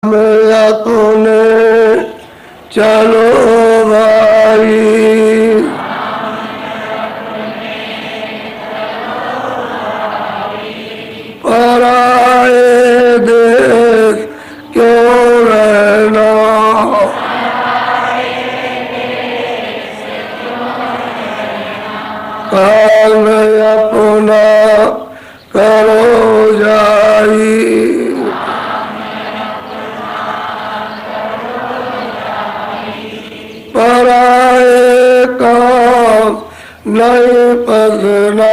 मेरा तूने चलो भाई पराए देश क्यों रहना, काम अपना करो जाई, पराए काम नहीं पसना,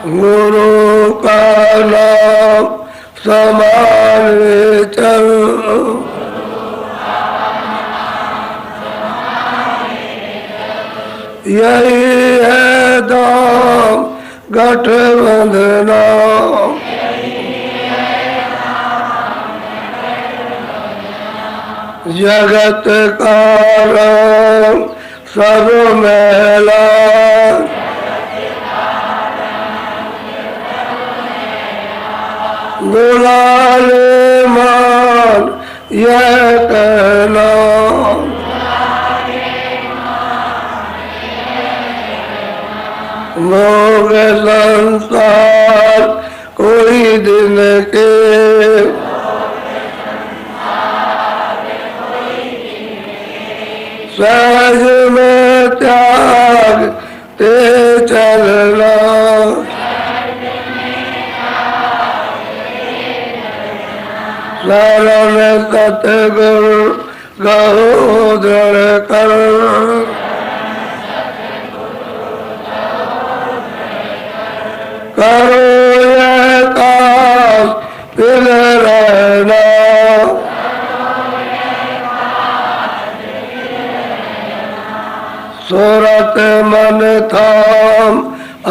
गुरु का नाम समाने चल, यही है दाम गठबंधना, जगत का रंग सब मैला, गुलाल मान यह कहना, भोग संसार कोई दिन के, सहज में त्याग ते चलना, शरण सतगुरु गहो दृढ़ कर, करो यह काम फिर रहना, सूरत मन थाम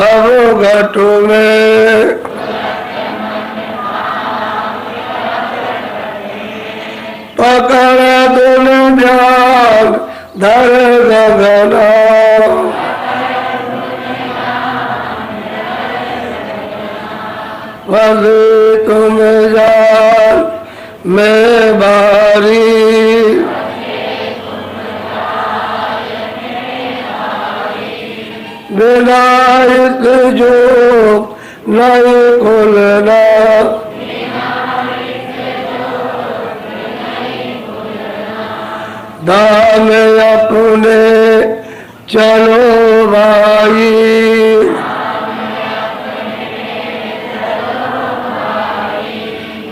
अब घट में, पकड़ दुन ध्यान धर गगना, वही तुम जान में बारी, विनायक जो नहीं खुलना, दाम अपने चलो भाई,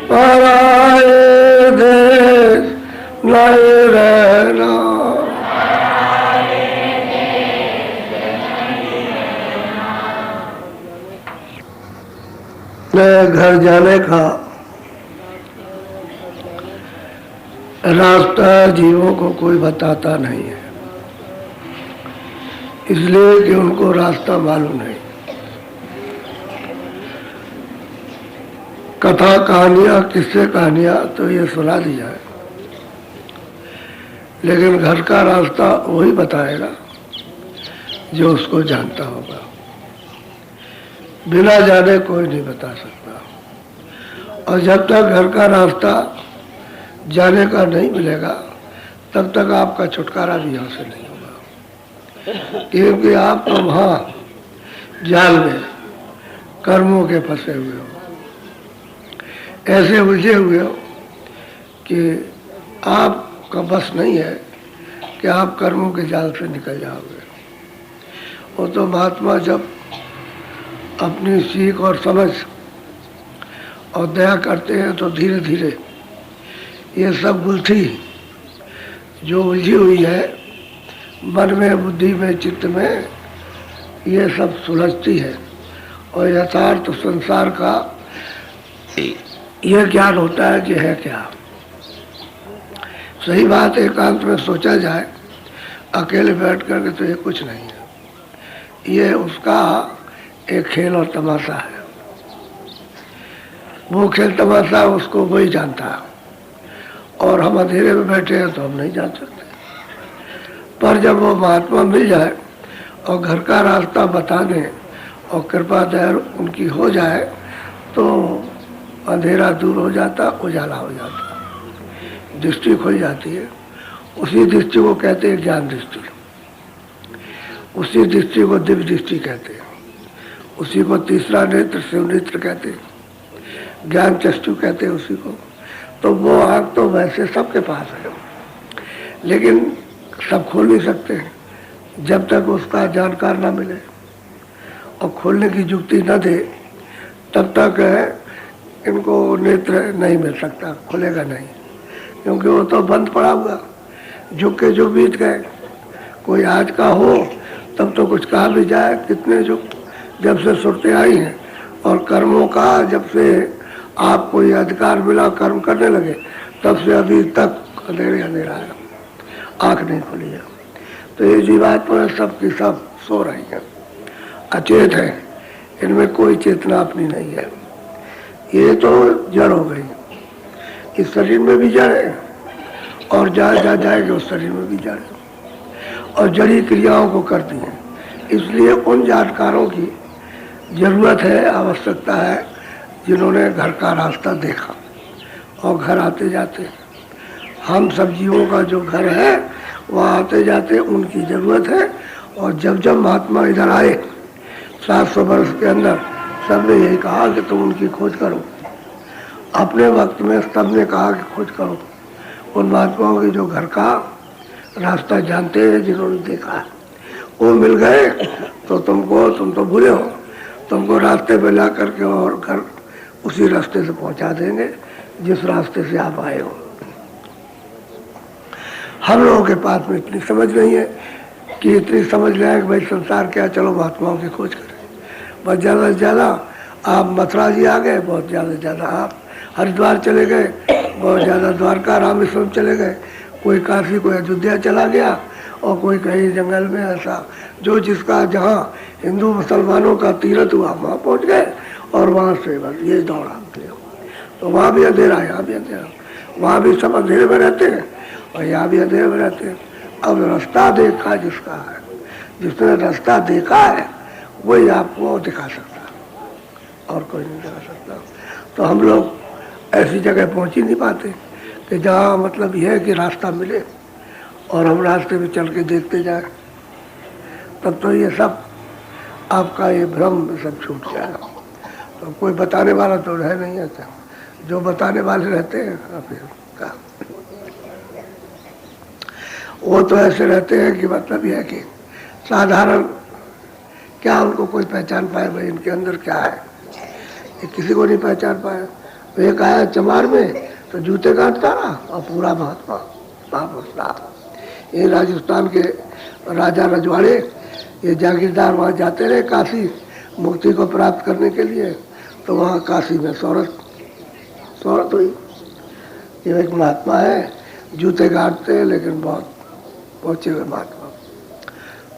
पराए देश नहीं रहना, घर जाने का रास्ता जीवों को कोई बताता नहीं है, इसलिए कि उनको रास्ता मालूम नहीं। कथा कहानियां किस्से कहानियां तो ये सुना दिया है, लेकिन घर का रास्ता वही बताएगा जो उसको जानता होगा, बिना जाने कोई नहीं बता सकता। और जब तक घर का रास्ता जाने का नहीं मिलेगा तब तक आपका छुटकारा भी यहाँ से नहीं होगा, क्योंकि आप तो वहाँ जाल में कर्मों के फंसे हुए हो, ऐसे उलझे हुए हो कि आपका बस नहीं है कि आप कर्मों के जाल से निकल जाओगे। वो तो महात्मा जब अपनी सीख और समझ और दया करते हैं तो धीरे धीरे ये सब गुत्थी जो उलझी हुई है मन में, बुद्धि में, चित्त में, ये सब सुलझती है और यथार्थ संसार का ये ज्ञान होता है कि है क्या। सही बात एकांत में सोचा जाए अकेले बैठ करके तो ये कुछ नहीं है, ये उसका एक खेल और तमाशा है। वो खेल तमाशा उसको वही जानता है और हम अंधेरे में बैठे हैं तो हम नहीं जान सकते। पर जब वो महात्मा मिल जाए और घर का रास्ता बता दें और कृपा दया उनकी हो जाए तो अंधेरा दूर हो जाता, उजाला हो जाता, दृष्टि खुल जाती है। उसी दृष्टि को कहते हैं ज्ञान दृष्टि, उसी दृष्टि को दिव्य दृष्टि कहते हैं, उसी को तीसरा नेत्र शिव नेत्र कहते हैं, ज्ञान चक्षु कहते हैं उसी को। तो वो आँख तो वैसे सबके पास है, लेकिन सब खोल नहीं सकते जब तक उसका जानकार ना मिले और खोलने की युक्ति न दे, तब तक इनको नेत्र नहीं मिल सकता, खुलेगा नहीं, क्योंकि वो तो बंद पड़ा हुआ, जुग के जुग बीत गए। कोई आज का हो तब तो कुछ कहा भी जाए, कितने जुग जब से सुरते आई हैं, और कर्मों का जब से आपको ये अधिकार मिला कर्म करने लगे, तब से अभी तक अंधेरे अंधेरा है, आँख नहीं खुली है। तो ये जीवात्मा सबकी सब सो रही है, अचेत है, इनमें कोई चेतना अपनी नहीं है। ये तो जड़ हो गई, इस शरीर में भी जड़ है और जहाँ जाएगा उस शरीर में भी जड़ है, और जड़ी क्रियाओं को करती हैं। इसलिए उन जानकारों की जरूरत है, आवश्यकता है, जिन्होंने घर का रास्ता देखा और घर आते जाते। हम सब जीवों का जो घर है वहाँ आते जाते उनकी जरूरत है। और जब जब महात्मा इधर आए 700 वर्ष के अंदर, सबने यही कहा कि तुम उनकी खोज करो। अपने वक्त में सबने कहा कि खोज करो उन महात्माओं के जो घर का रास्ता जानते हैं, जिन्होंने देखा है। वो मिल गए तो तुम तो भूले हो, तुमको रास्ते पे ला करके और घर उसी रास्ते से पहुंचा देंगे जिस रास्ते से आप आए हो। हम लोगों के पास में इतनी समझ नहीं है कि इतनी समझ लें कि भाई संसार क्या, चलो महात्माओं की खोज करें। बस ज़्यादा से ज़्यादा आप मथुरा जी आ गए, बहुत ज़्यादा से ज़्यादा आप हरिद्वार चले गए, बहुत ज़्यादा द्वारका रामेश्वरम चले गए, कोई काशी, कोई अयोध्या चला गया, और कोई कहीं जंगल में, ऐसा जो जिसका जहाँ हिंदू मुसलमानों का तीर्थ हुआ वहाँ पहुँच गए, और वहाँ से बस ये दौड़ा। तो वहाँ भी अंधेरा, यहाँ भी अंधेरा, वहाँ भी सब अंधेरे में रहते हैं और यहाँ भी अंधेरे में रहते हैं। अब रास्ता देखा जिसका है, जिसने रास्ता देखा है वही आपको दिखा सकता, और कोई नहीं दिखा सकता। तो हम लोग ऐसी जगह पहुँच ही नहीं पाते कि जहाँ मतलब यह है कि रास्ता मिले और हम रास्ते में चल के देखते जाए, तब तो ये सब आपका ये भ्रम सब छूट जाएगा। तो कोई बताने वाला तो है नहीं, ऐसा जो बताने वाले रहते हैं का वो तो ऐसे रहते हैं कि मतलब यह है कि साधारण, क्या उनको कोई पहचान पाए भाई इनके अंदर क्या है, ये किसी को नहीं पहचान पाया। तो एक आया चमार में तो जूते काटता रहा और पूरा महात्मा महापुरुष। ये राजस्थान के राजा रजवाड़े, ये जागीरदार वहाँ जाते रहे काशी मुक्ति को प्राप्त करने के लिए। तो वहाँ काशी में शौहरत हुई। ये एक महात्मा है, जूते काटते हैं लेकिन बहुत पहुँचे हुए महात्मा।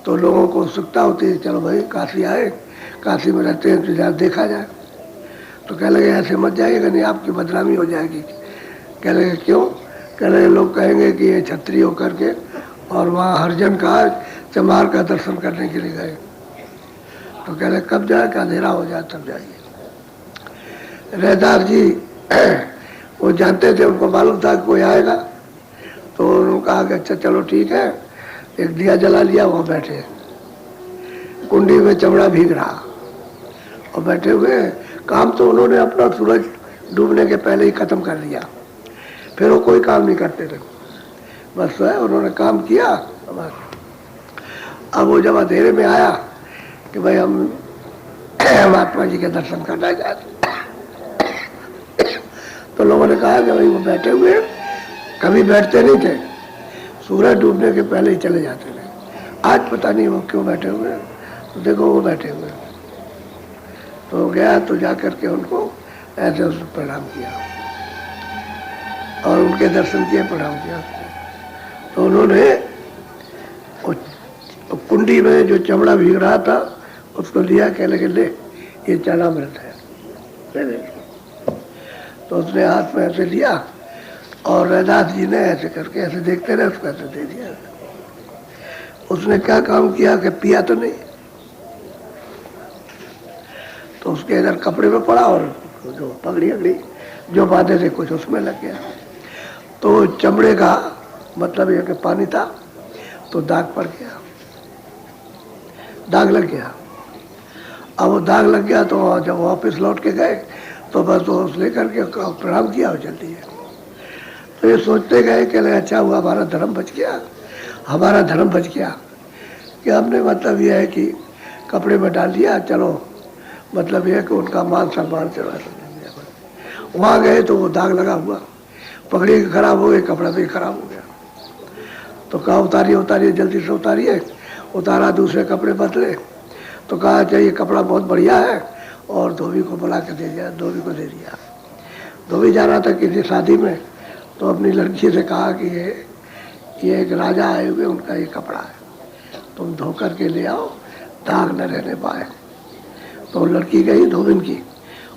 तो लोगों को उत्सुकता होती है, चलो भाई काशी आए, काशी में रहते हैं तो जरा देखा जाए। तो कह लगे ऐसे मत जाइएगा, नहीं आपकी बदनामी हो जाएगी। कह लगे क्यों? कह लगे लोग कहेंगे कि ये छत्री होकर के और वहाँ हरिजन का चमार का दर्शन करने के लिए गए। तो कह लगे कब जाए, कि अंधेरा हो जाए तब जाइए। रहदार जी वो जानते थे, उनको मालूम था कि कोई आएगा, तो उन्होंने कहा कि अच्छा चलो ठीक है, एक दिया जला लिया, वहाँ बैठे, कुंडी में चमड़ा भीग रहा और बैठे हुए। काम तो उन्होंने अपना सूरज डूबने के पहले ही खत्म कर दिया, फिर वो कोई काम नहीं करते थे, बस है उन्होंने काम किया। अब वो जब अंधेरे में आया कि भाई हम महात्मा जी के दर्शन करना चाहते, तो लोगों ने कहा कि भाई वो बैठे हुए, कभी बैठते नहीं थे, सूरज डूबने के पहले ही चले जाते थे। आज पता नहीं वो क्यों बैठे हुए, तो देखो वो बैठे हुए। तो गया तो जा करके उनको ऐसे उसने प्रणाम किया और उनके दर्शन किए, प्रणाम किया। तो उन्होंने कुंडी में जो चमड़ा भीग रहा था उसको लिया, कह लगे ले ये चरणामृत है, ले ले। तो उसने हाथ में ऐसे लिया और रैदास जी ने ऐसे करके ऐसे देखते रहे, उसको ऐसे दे दिया। उसने क्या काम किया कि पिया तो नहीं, तो उसके इधर कपड़े में पड़ा और जो पगड़ी अगड़ी जो बांधे थे कुछ उसमें लग गया। तो चमड़े का मतलब यह कि पानी था तो दाग पड़ गया, दाग लग गया। अब वो दाग लग गया तो जब वापस लौट के गए तो बस वो लेकर के प्रणाम किया और चल दिए। तो ये सोचते गए कि अच्छा हुआ हमारा धर्म बच गया, हमारा धर्म बच गया कि हमने मतलब यह है कि कपड़े में डाल दिया, चलो मतलब यह है कि उनका मान सम्मान से वहाँ गए तो वो दाग लगा हुआ, पगड़ी खराब हो गई, कपड़ा भी खराब हो गया। तो कहा उतारिए उतारिए जल्दी से उतारिए। उतारा, दूसरे कपड़े बदले तो कहा अच्छा ये कपड़ा बहुत बढ़िया है और धोबी को बुला के दे दिया, धोबी को दे दिया। धोबी जा रहा था किसी शादी में तो अपनी लड़की से कहा कि ये एक राजा आए हुए, उनका ये कपड़ा है, तुम धो करके ले आओ, दाग न रहने पाए। तो लड़की गई धोबिन की,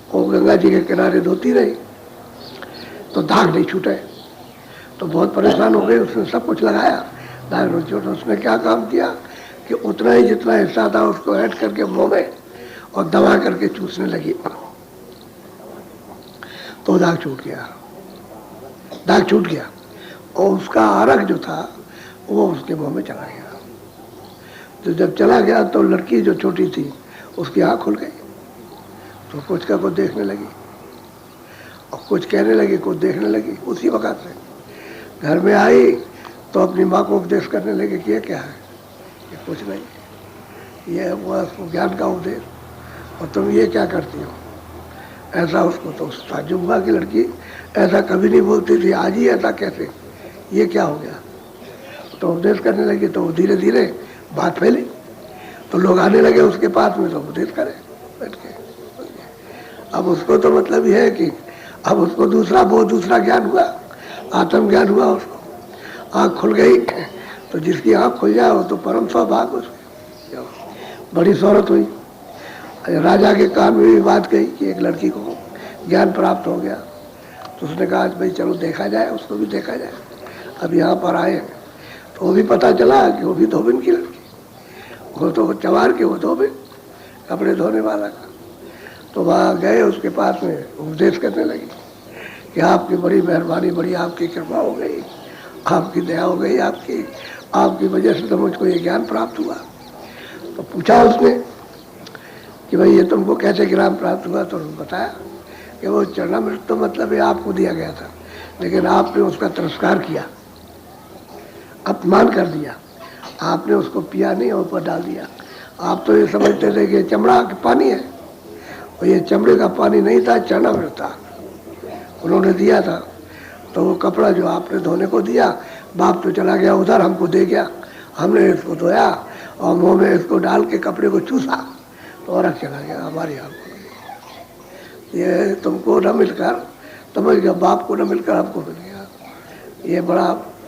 वो गंगा जी के किनारे धोती रही तो दाग नहीं छूटे। तो बहुत परेशान हो गई, उसने सब कुछ लगाया, दाग नहीं छूटे। उसने क्या काम किया कि उतना ही जितना हिस्सा था उसको ऐड करके मुंह में और दबा करके चूसने लगी, तो दाग छूट गया, दाग छूट गया। और उसका आरक जो था वो उसके मुंह में चला गया। तो जब चला गया तो लड़की जो छोटी थी उसकी आँख खुल गई, तो कुछ का कुछ देखने लगी और कुछ कहने लगी, कुछ देखने लगी। उसी वक्त से घर में आई तो अपनी माँ को उपदेश करने लगी कि ये क्या है, ये कुछ नहीं, ये हुआ उसको ज्ञान का उपदेश, और तुम ये क्या करती हो। ऐसा उसको तो ताज्जुब हुआ कि लड़की ऐसा कभी नहीं बोलती थी, आज ही ऐसा कैसे, ये क्या हो गया। तो उपदेश करने लगी तो धीरे धीरे बात फैली, तो लोग आने लगे उसके पास में तो उपदेश करे बैठ के। अब उसको तो मतलब यह है कि अब उसको दूसरा ज्ञान हुआ, आत्मज्ञान हुआ, उसको आँख खुल गई। तो जिसकी आँख खुल जाए वो तो परम सौभाग्य, उसकी बड़ी शोहरत हुई। राजा के कान में भी बात गई कि एक लड़की को ज्ञान प्राप्त हो गया। तो उसने कहा भाई चलो देखा जाए, उसको भी देखा जाए। अब यहाँ पर आए तो वो भी पता चला कि वो भी धोबिन की लड़की, वो तो चवार के, वो धोबिन कपड़े धोने वाला का। तो वहाँ गए, उसके पास में उपदेश करने लगी कि आपकी बड़ी मेहरबानी, बड़ी आपकी कृपा हो गई, आपकी दया हो गई, आपकी वजह से तो मुझको ये ज्ञान प्राप्त हुआ। तो पूछा उसने कि भाई ये तुमको कैसे ज्ञान प्राप्त हुआ। तो बताया कि वो चरणामृत तो मतलब ये आपको दिया गया था, लेकिन आपने उसका तिरस्कार किया, अपमान कर दिया, आपने उसको पिया नहीं और ऊपर डाल दिया। आप तो ये समझते थे कि चमड़ा का पानी है, और ये चमड़े का पानी नहीं था, चरणामृत था, उन्होंने दिया था। तो वो कपड़ा जो आपने धोने को दिया, बाप तो चला गया उधर, हमको दे गया, हमने इसको धोया और मुँह में इसको डाल के कपड़े को चूसा तो और चला गया हमारी आँख। ये तुमको न मिलकर, समझ गया, बाप को न मिलकर हमको मिल गया, ये बड़ा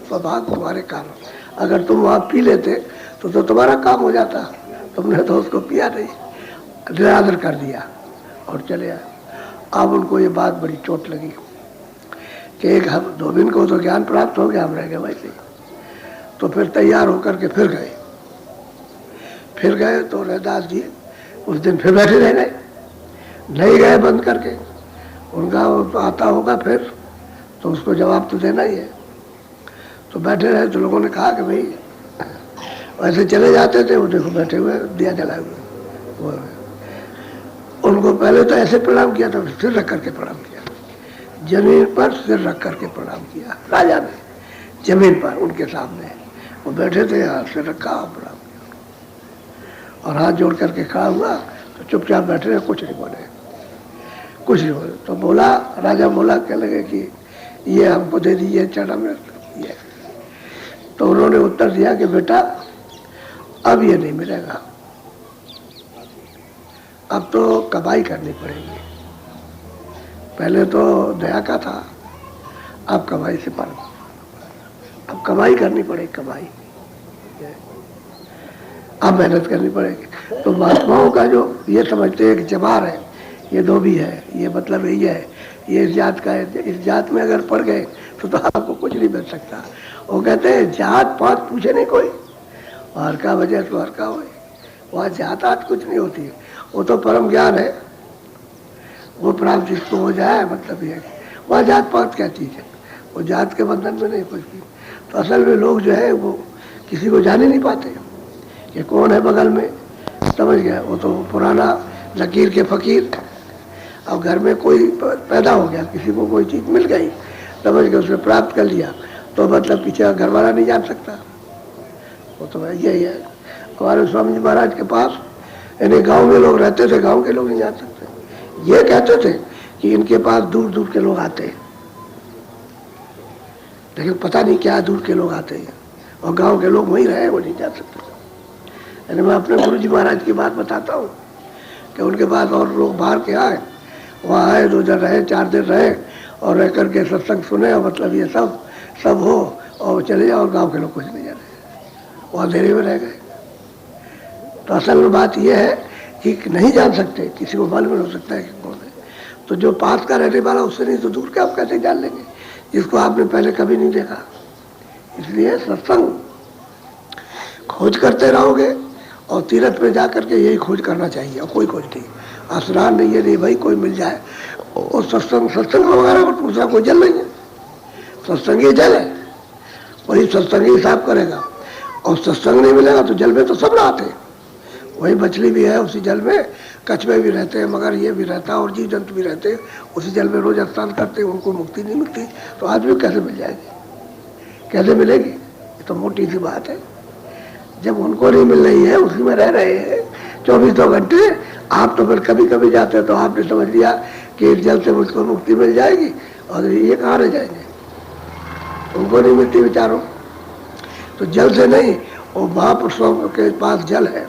सौभाग्य तुम्हारे कारण। अगर तुम वहाँ पी लेते तो तुम्हारा काम हो जाता, तुमने तो उसको पिया नहीं, निरादर कर दिया और चले आए। अब उनको ये बात बड़ी चोट लगी कि एक हम धोबिन को तो ज्ञान प्राप्त हो गया, हम रह गए वैसे ही। तो फिर तैयार होकर के फिर गए तो रैदास जी उस दिन फिर बैठे रह गए, नहीं गए बंद करके, उनका आता होगा फिर तो उसको जवाब तो देना ही है। तो बैठे रहे तो लोगों ने कहा कि भाई वैसे चले जाते थे, वो देखो बैठे हुए दिया जलाए हुए। उनको पहले तो ऐसे प्रणाम किया था, सिर रख करके प्रणाम किया, जमीन पर सिर रख करके प्रणाम किया। राजा ने जमीन पर उनके सामने वो बैठे थे, सिर रखा प्रणाम किया और हाथ जोड़ करके खड़ा हुआ। तो चुपचाप बैठे रहे, कुछ नहीं बोले, कुछ नहीं बोले। तो बोला, राजा बोला, कह लगे कि ये हमको दे दीजिए चरणामृत ये। तो उन्होंने उत्तर दिया कि बेटा अब ये नहीं मिलेगा, अब तो कमाई करनी पड़ेगी। पहले तो दया का था, अब कमाई से पर, अब कमाई करनी पड़ेगी, कमाई, अब मेहनत करनी पड़ेगी। तो महात्माओं का जो ये समझते हैं कि जवार है, ये धोबी है, ये मतलब यही है, ये इस जात का है, इस जात में अगर पड़ गए तो आपको कुछ नहीं मिल सकता। वो कहते हैं जात पात पूछे नहीं कोई, हर का वजह तो हर का हो, वहाँ जात आत कुछ नहीं होती है, वो तो परम ज्ञान है, वो प्राप्त जिसको हो जाए, मतलब ये है कि वह जात पात क्या चीज़ है, वो जात के बंधन में नहीं कुछ भी। तो असल में लोग जो है वो किसी को जान ही नहीं पाते कि कौन है बगल में, समझ गया। वो तो पुराना लकीर के फकीर। अब घर में कोई पैदा हो गया, किसी को कोई चीज़ मिल गई, समझ गया, उसने प्राप्त कर लिया, तो मतलब पीछे का घर वाला नहीं जान सकता। वो तो यही है। हमारे स्वामी जी महाराज के पास यानी गांव में लोग रहते थे, गांव के लोग नहीं जा सकते। ये कहते थे कि इनके पास दूर दूर के लोग आते हैं, लेकिन पता नहीं क्या दूर के लोग आते हैं, और गांव के लोग वहीं रहे, वो नहीं जा सकते। यानी मैं अपने गुरु जी महाराज की बात बताता हूँ कि उनके पास और लोग बाहर के आए, वहाँ आए, 2 दिन रहे, 4 दिन रहे, और रह करके सत्संग सुने, और मतलब ये सब हो और चले जाओ, और गाँव के लोग कुछ नहीं जाने, वो अंधेरे में रह गए। तो असल में बात यह है कि नहीं जान सकते, किसी को मालूम नहीं हो सकता है कि कौन है। तो जो पास का रहने वाला उससे नहीं तो दूर के आप कैसे जान लेंगे, जिसको आपने पहले कभी नहीं देखा। इसलिए सत्संग खोज करते रहोगे, और तीर्थ पे जा करके यही खोज करना चाहिए, और कोई खोज नहीं, आसरान नहीं है, नहीं भाई कोई मिल जाए। और सत्संग वगैरह को दूसरा कोई जल नहीं है, सत्संग ही जल है, वही सत्संग ही हिसाब करेगा। और सत्संग नहीं मिलेगा तो जल में तो सब रहते हैं, वही मछली भी है उसी जल में, कछुए भी रहते हैं, मगर ये भी रहता है, और जीव जंतु भी रहते हैं उसी जल में, रोज स्नान करते हैं, उनको मुक्ति नहीं मिलती, तो आज भी कैसे मिल जाएगी, कैसे मिलेगी? ये तो मोटी सी बात है। जब उनको नहीं मिल रही है, उसी में रह रहे हैं 24 घंटे, आप तो फिर कभी कभी जाते हैं, तो आपने समझ लिया कि इस जल से मुझको मुक्ति मिल जाएगी, और ये कहाँ रह जाएंगे, उनको नहीं मिलती बेचारों। तो जल से नहीं, वो महापुरुषों के पास जल है,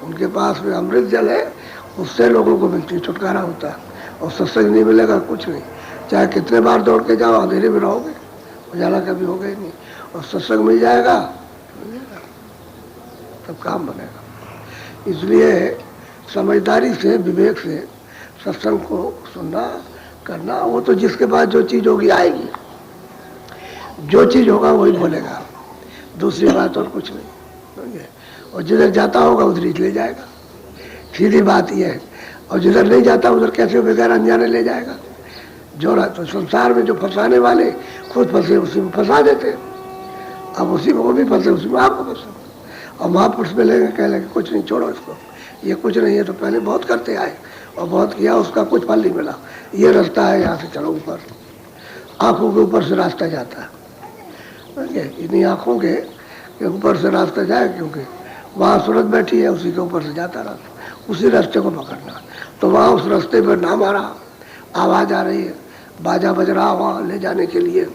उनके पास में अमृत जल है, उससे लोगों को मिलती, छुटकारा होता है। और सत्संग नहीं मिलेगा कुछ नहीं, चाहे कितने बार दौड़ के जाओ, अंधेरे में रहोगे, उजाला कभी होगा ही नहीं। और सत्संग मिल जाएगा, तब काम बनेगा। इसलिए समझदारी से, विवेक से सत्संग को सुनना, करना। वो तो जिसके पास जो चीज़ होगी आएगी, जो चीज़ होगा वही बोलेगा, दूसरी बात और कुछ नहीं। और जिधर जाता होगा उधर ही ले जाएगा, सीधी बात यह है। और जिधर नहीं जाता उधर कैसे बगैर अनजाने ले जाएगा। जो तो संसार में जो फंसाने वाले खुद फंसे उसी में फंसा देते, अब उसी में वो भी फंसे, उसी में आपको फंसे। और महापुरुष में लेंगे, कह लेंगे कुछ नहीं, छोड़ो इसको, ये कुछ नहीं है। तो पहले बहुत करते आए और बहुत किया, उसका कुछ फल नहीं मिला। ये रास्ता है, यहाँ से चलो ऊपर, आँखों के ऊपर से रास्ता जाता है, इन्हीं आँखों के ऊपर से रास्ता जाए, क्योंकि वहाँ सूरत बैठी है, उसी के ऊपर से जाता रास्ता, उसी रास्ते को पकड़ना। तो वहाँ उस रास्ते पर नाम आ रहा, आवाज़ आ रही है, बाजा बज रहा वहाँ ले जाने के लिए,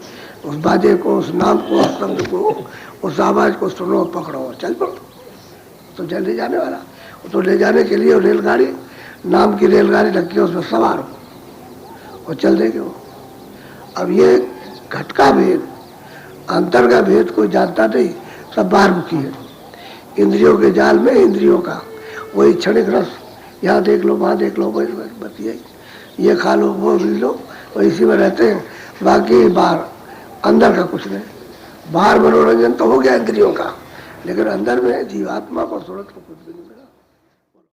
उस बाजे को, उस नाम को, उस शब्द को, उस आवाज़ को सुनो, पकड़ो और चल पड़ो, तो जल ले जाने वाला। तो ले जाने के लिए रेलगाड़ी, नाम की रेलगाड़ी रखी है, उसमें सवार हो और चल देंगे वो। अब ये घट का भेद, अंतर का भेद कोई जानता नहीं, सब बाहर मुखी है। इंद्रियों के जाल में इंद्रियों का वही क्षणिक रस, यहाँ देख लो, वहाँ देख लो, बस ये खा लो, वो पी लो, और इसी में रहते हैं। बाकी बाहर अंदर का कुछ नहीं। बाहर मनोरंजन तो हो गया इंद्रियों का, लेकिन अंदर में जीवात्मा को सूरत को कुछ भी नहीं।